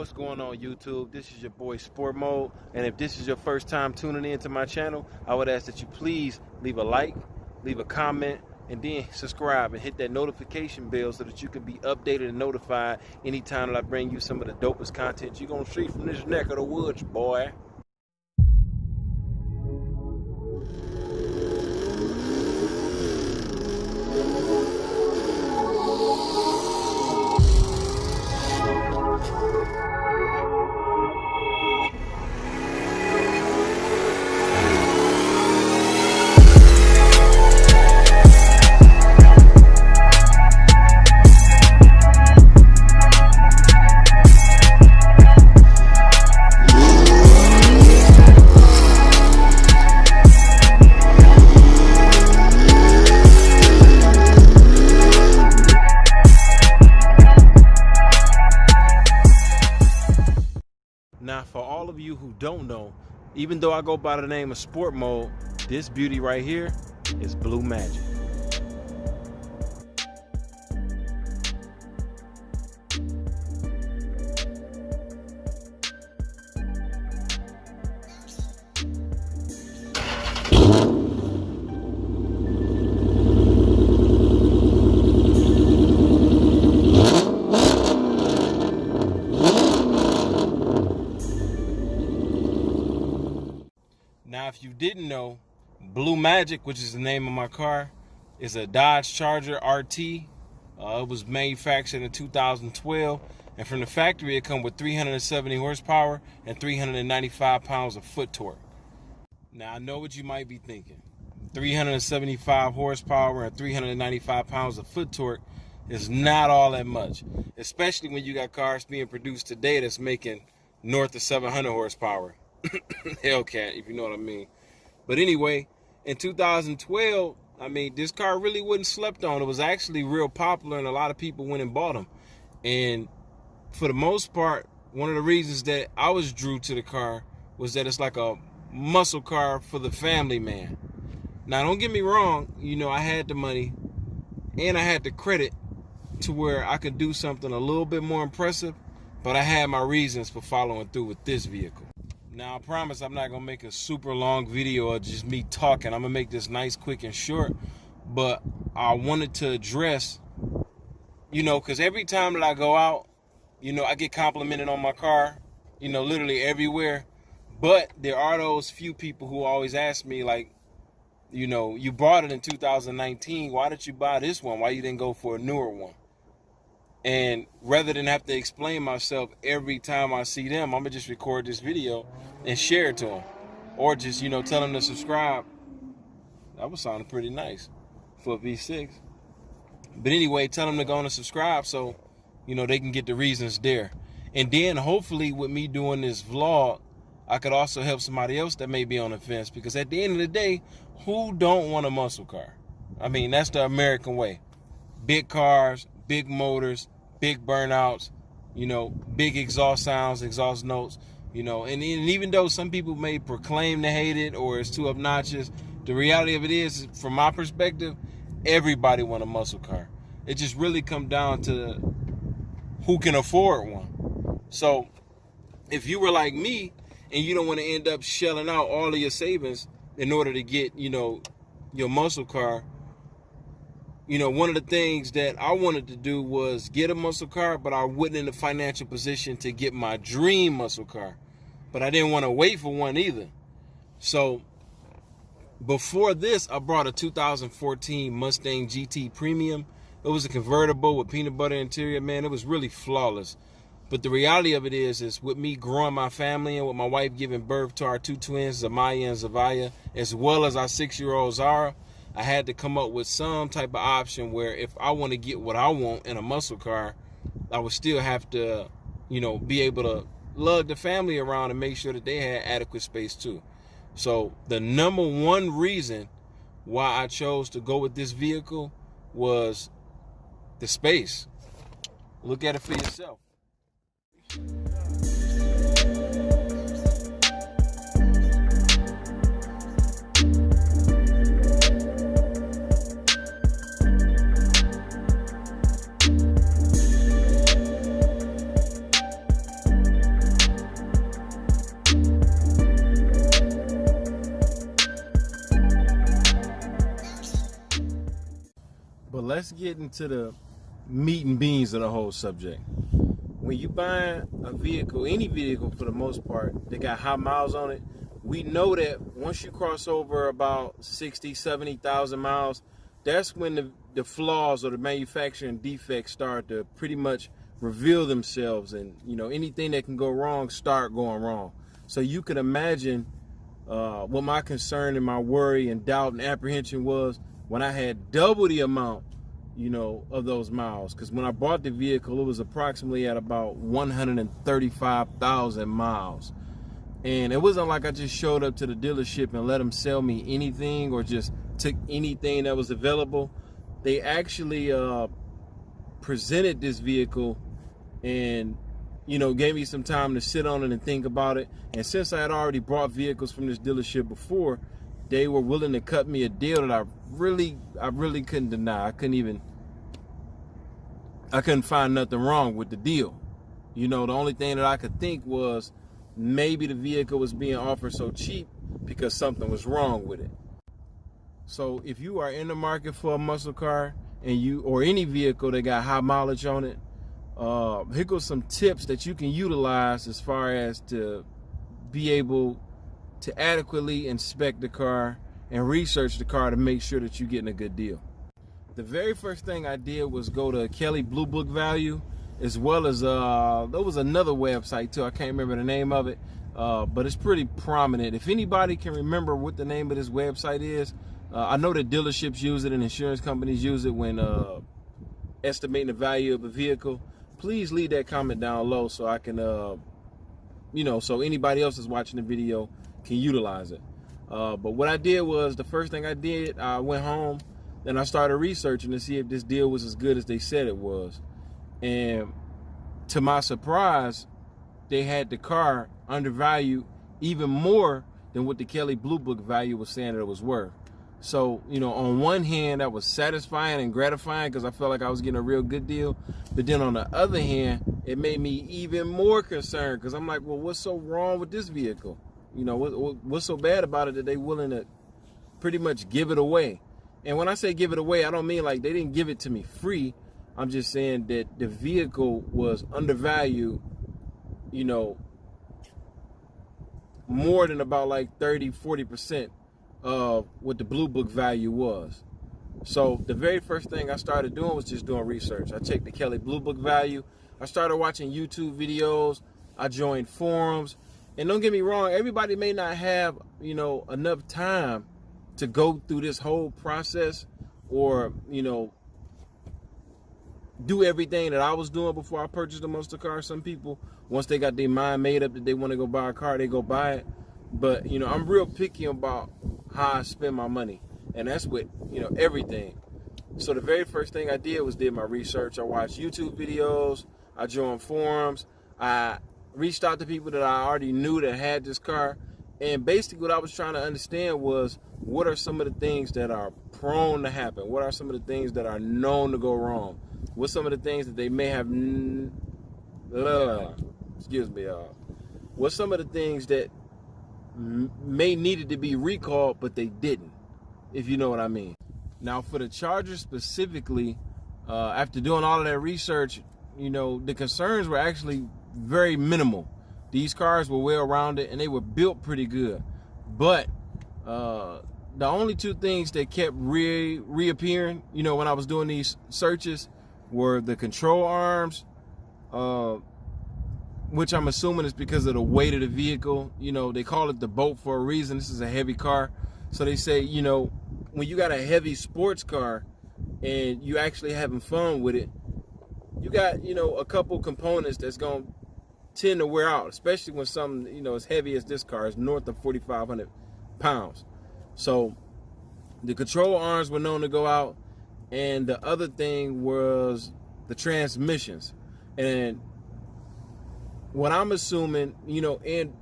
What's going on, YouTube? This is your boy Sport Mode, and if this is your first time tuning in to my channel, I would ask that you please leave a like, leave a comment, and then subscribe and hit that notification bell so that you can be updated and notified anytime that I bring you some of the dopest content you're gonna see from this neck of the woods, boy. Now, for all of you who don't know, even though I go by the name of Sport Mode, this beauty right here is Blue Magic. Now, if you didn't know, Blue Magic, which is the name of my car, is a Dodge Charger RT. It was manufactured in 2012, and from the factory it comes with 370 horsepower and 395 pounds of foot torque. Now, I know what you might be thinking. 375 horsepower and 395 pounds of foot torque is not all that much, especially when you got cars being produced today that's making north of 700 horsepower. Hellcat, if you know what I mean. But anyway, in 2012, I mean, this car really wasn't slept on. It was actually real popular, and a lot of people went and bought them. And for the most part, one of the reasons that I was drew to the car was that it's like a muscle car for the family man. Now, don't get me wrong, you know, I had the money and I had the credit to where I could do something a little bit more impressive, but I had my reasons for following through with this vehicle. Now, I promise I'm not going to make a super long video of just me talking. I'm going to make this nice, quick, and short. But I wanted to address, you know, because every time that I go out, you know, I get complimented on my car, you know, literally everywhere. But there are those few people who always ask me, like, you know, you bought it in 2019. Why did you buy this one? Why you didn't go for a newer one? And rather than have to explain myself every time I see them, I'm going to just record this video and share it to them. Or just, you know, tell them to subscribe. That was sounding pretty nice for a V6. But anyway, tell them to go on and subscribe so, you know, they can get the reasons there. And then hopefully with me doing this vlog, I could also help somebody else that may be on the fence. Because at the end of the day, who don't want a muscle car? I mean, that's the American way. Big cars, big motors, big burnouts, you know, big exhaust sounds, exhaust notes, you know, and even though some people may proclaim to hate it or it's too obnoxious, the reality of it is, from my perspective, everybody want a muscle car. It just really comes down to who can afford one. So if you were like me and you don't want to end up shelling out all of your savings in order to get, you know, your muscle car, you know, one of the things that I wanted to do was get a muscle car, but I wasn't in the financial position to get my dream muscle car. But I didn't want to wait for one either. So before this, I brought a 2014 Mustang GT Premium. It was a convertible with peanut butter interior, man. It was really flawless. But the reality of it is with me growing my family and with my wife giving birth to our two twins, Zamaya and Zavaya, as well as our 6-year-old Zara, I had to come up with some type of option where if I want to get what I want in a muscle car, I would still have to, you know, be able to lug the family around and make sure that they had adequate space too. So the number one reason why I chose to go with this vehicle was the space. Look at it for yourself. let's get into the meat and beans of the whole subject. When you buy a vehicle, any vehicle for the most part, that got high miles on it, we know that once you cross over about 60, 70,000 miles, that's when the flaws or the manufacturing defects start to pretty much reveal themselves, and anything that can go wrong start going wrong. So you can imagine what my concern and my worry and doubt and apprehension was when I had double the amount of those miles. Because when I bought the vehicle, it was approximately at about 135,000 miles. And it wasn't like I just showed up to the dealership and let them sell me anything or just took anything that was available. They actually presented this vehicle and gave me some time to sit on it and think about it. And since I had already bought vehicles from this dealership before, they were willing to cut me a deal that I really couldn't deny. I couldn't find nothing wrong with the deal. The only thing that I could think was maybe the vehicle was being offered so cheap because something was wrong with it. So if you are in the market for a muscle car or any vehicle that got high mileage on it, here goes some tips that you can utilize as far as to be able to adequately inspect the car and research the car to make sure that you're getting a good deal. The very first thing I did was go to Kelley Blue Book Value, as well as there was another website too. I can't remember the name of it, but it's pretty prominent. If anybody can remember what the name of this website is, I know that dealerships use it and insurance companies use it when estimating the value of a vehicle. Please leave that comment down low so I can, so anybody else is watching the video can utilize it. But what I did was, the first thing I did, I went home and I started researching to see if this deal was as good as they said it was. And to my surprise, they had the car undervalued even more than what the Kelley Blue Book value was saying that it was worth. So, on one hand, that was satisfying and gratifying because I felt like I was getting a real good deal. But then on the other hand, it made me even more concerned because I'm like, well, what's so wrong with this vehicle? What's so bad about it that they willing to pretty much give it away? And when I say give it away, I don't mean like they didn't give it to me free. I'm just saying that the vehicle was undervalued, more than about like 30-40% of what the Blue Book value was. So the very first thing I started doing was just doing research. I checked the Kelley Blue Book value. I started watching YouTube videos. I joined forums. And don't get me wrong, everybody may not have, enough time to go through this whole process or, do everything that I was doing before I purchased a muscle car. Some people, once they got their mind made up that they want to go buy a car, they go buy it. But, I'm real picky about how I spend my money. And that's with, everything. So the very first thing I did was did my research. I watched YouTube videos. I joined forums. I reached out to people that I already knew that had this car. And basically what I was trying to understand was, what are some of the things that are prone to happen? What are some of the things that are known to go wrong? What's some of the things that they may have, what's some of the things that may needed to be recalled, but they didn't, if you know what I mean. Now for the Charger specifically, after doing all of that research, the concerns were actually very minimal. These cars were well rounded and they were built pretty good. But the only two things that kept reappearing, when I was doing these searches, were the control arms, which I'm assuming is because of the weight of the vehicle. They call it the boat for a reason. This is a heavy car. So they say, when you got a heavy sports car and you actually having fun with it, you got, a couple components that's going to tend to wear out, especially when something, as heavy as this car is north of 4,500 pounds. So the control arms were known to go out. And the other thing was the transmissions. And what I'm assuming, and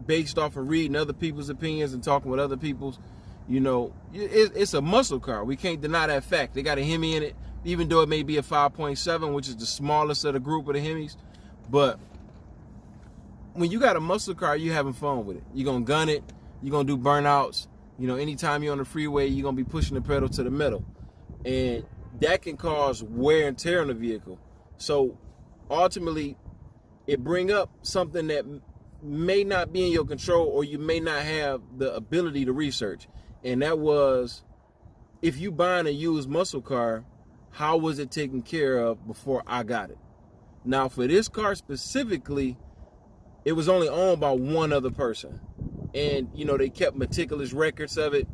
based off of reading other people's opinions and talking with other people's, it's a muscle car. We can't deny that fact. They got a Hemi in it, even though it may be a 5.7, which is the smallest of the group of the Hemis. But when you got a muscle car, you're having fun with it. You're going to gun it. You're going to do burnouts. Anytime you're on the freeway, you're going to be pushing the pedal to the metal. And that can cause wear and tear on the vehicle. So ultimately, it bring up something that may not be in your control, or you may not have the ability to research. And that was, if you buying a used muscle car, how was it taken care of before I got it? Now, for this car specifically, it was only owned by one other person. And, you know, they kept meticulous records of it,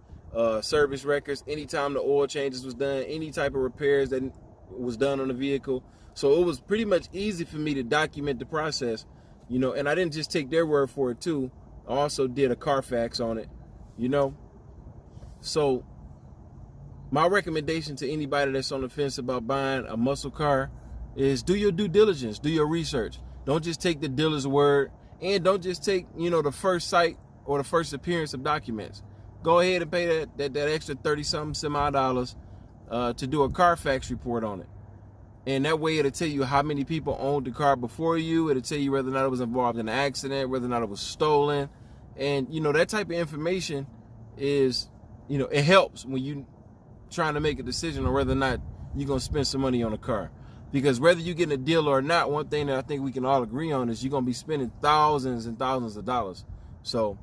service records, anytime the oil changes was done, any type of repairs that was done on the vehicle. So it was pretty much easy for me to document the process, you know, and I didn't just take their word for it too. I also did a Carfax on it, you know. So my recommendation to anybody that's on the fence about buying a muscle car is do your due diligence, do your research. Don't just take the dealer's word, and don't just take, you know, the first sight or the first appearance of documents. Go ahead and pay that extra 30-something semi-dollars to do a Carfax report on it. And that way it'll tell you how many people owned the car before you. It'll tell you whether or not it was involved in an accident, whether or not it was stolen. And, you know, that type of information is, you know, it helps when you trying to make a decision on whether or not you're going to spend some money on a car. Because whether you're getting a deal or not, one thing that I think we can all agree on is you're going to be spending thousands and thousands of dollars. So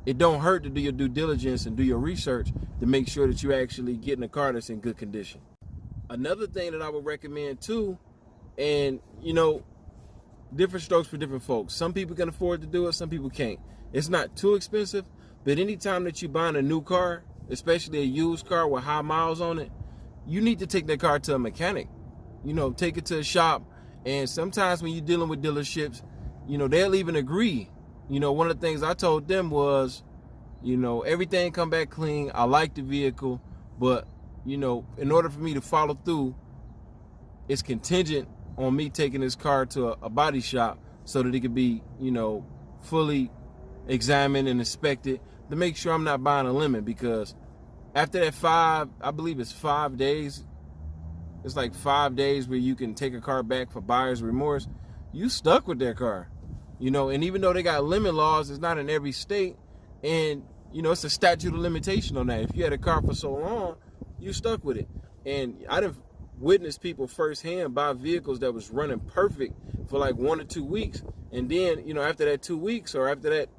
it don't hurt to do your due diligence and do your research to make sure that you're actually getting a car that's in good condition. Another thing that I would recommend too, and, you know, different strokes for different folks. Some people can afford to do it, some people can't. It's not too expensive, but anytime that you're buying a new car, especially a used car with high miles on it, you need to take that car to a mechanic. You know, take it to a shop. And sometimes when you're dealing with dealerships, you know, they'll even agree. You know, one of the things I told them was, you know, everything come back clean. I like the vehicle, but, you know, in order for me to follow through, it's contingent on me taking this car to a body shop so that it could be, you know, fully examined and inspected to make sure I'm not buying a lemon. Because after that I believe it's 5 days, it's like 5 days where you can take a car back for buyer's remorse, you stuck with that car. You know, and even though they got lemon laws, it's not in every state. And, you know, it's a statute of limitation on that. If you had a car for so long, you stuck with it. And I done witnessed people firsthand buy vehicles that was running perfect for like 1 or 2 weeks. And then, you know, after that 2 weeks or after that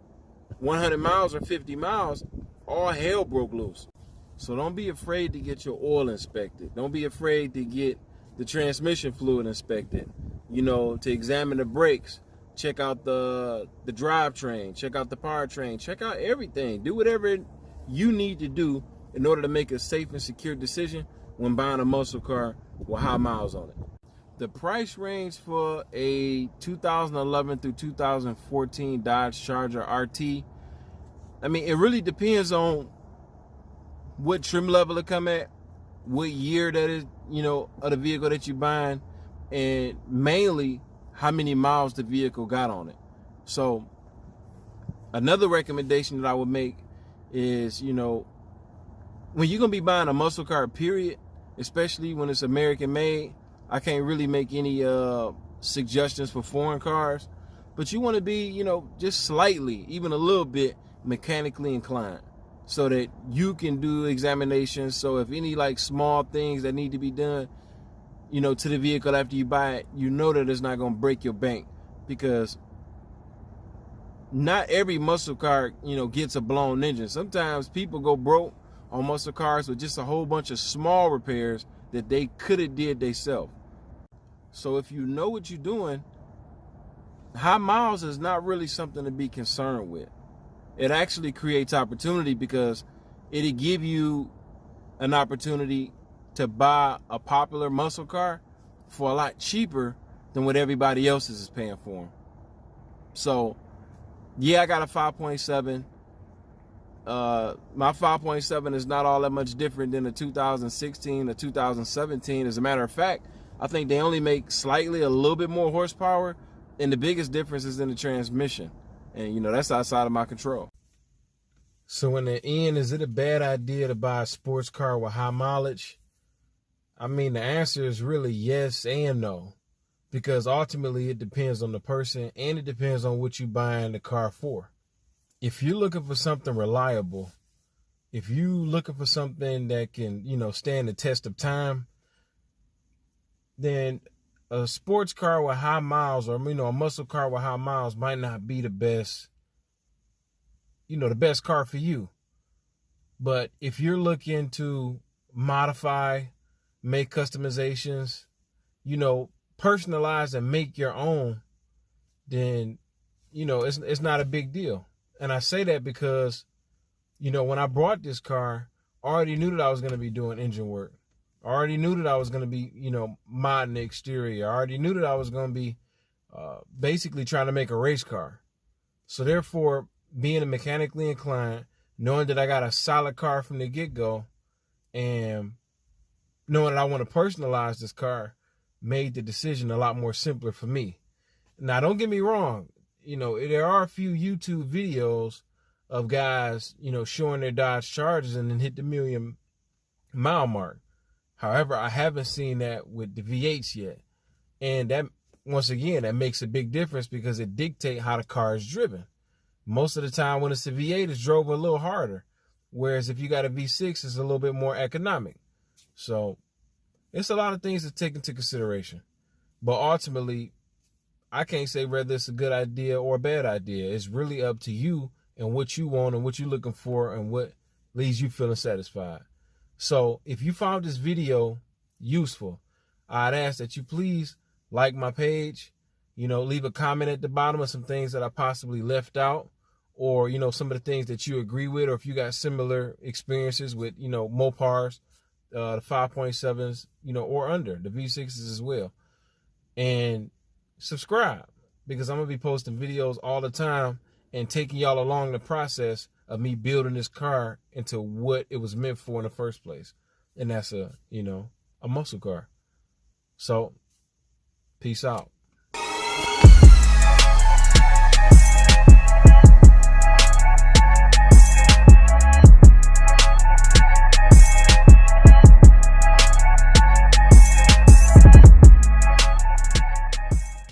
100 miles or 50 miles, all hell broke loose. So don't be afraid to get your oil inspected. Don't be afraid to get the transmission fluid inspected, you know, to examine the brakes. Check out the drivetrain, check out the powertrain, check out everything. Do whatever you need to do in order to make a safe and secure decision when buying a muscle car with high miles on it. The price range for a 2011 through 2014 Dodge Charger RT, I mean, it really depends on what trim level it come at, what year that is, you know, of the vehicle that you're buying, and mainly how many miles the vehicle got on it. So another recommendation that I would make is, you know, when you're going to be buying a muscle car, period, especially when it's American made, I can't really make any suggestions for foreign cars, but you want to be, you know, just slightly, even a little bit mechanically inclined so that you can do examinations. So if any like small things that need to be done, you know, to the vehicle after you buy it, you know that it's not going to break your bank, because not every muscle car, you know, gets a blown engine. Sometimes people go broke on muscle cars with just a whole bunch of small repairs that they could have did themselves. So if you know what you're doing, high miles is not really something to be concerned with. It actually creates opportunity, because it'll give you an opportunity to buy a popular muscle car for a lot cheaper than what everybody else is paying for them. So, yeah, I got a 5.7. My 5.7 is not all that much different than a 2016 or 2017. As a matter of fact, I think they only make slightly a little bit more horsepower, and the biggest difference is in the transmission. And, you know, that's outside of my control. So in the end, is it a bad idea to buy a sports car with high mileage? I mean, the answer is really yes and no, because ultimately it depends on the person, and it depends on what you're buying the car for. If you're looking for something reliable, if you're looking for something that can, you know, stand the test of time, then a sports car with high miles, or a muscle car with high miles might not be the best, the best car for you. But if you're looking to modify, make customizations, personalize and make your own, then it's not a big deal. And I say that because when I brought this car, I already knew that I was going to be doing engine work. I already knew that I was going to be modding the exterior. I already knew that I was going to be basically trying to make a race car. So therefore, being a mechanically inclined, knowing that I got a solid car from the get-go, and knowing that I want to personalize this car, made the decision a lot more simpler for me. Now, don't get me wrong. There are a few YouTube videos of guys, showing their Dodge Chargers and then hit the 1,000,000-mile mark. However, I haven't seen that with the V8s yet. And that, once again, that makes a big difference because it dictates how the car is driven. Most of the time when it's a V8, it's drove a little harder. Whereas if you got a V6, it's a little bit more economic. So it's a lot of things to take into consideration. But ultimately, I can't say whether it's a good idea or a bad idea. It's really up to you and what you want and what you're looking for and what leaves you feeling satisfied. So if you found this video useful, I'd ask that you please like my page, leave a comment at the bottom of some things that I possibly left out, or, some of the things that you agree with, or if you got similar experiences with, Mopars, the 5.7s, or under, the V6s as well. And subscribe, because I'm going to be posting videos all the time and taking y'all along the process of me building this car into what it was meant for in the first place. And that's a muscle car. So, peace out.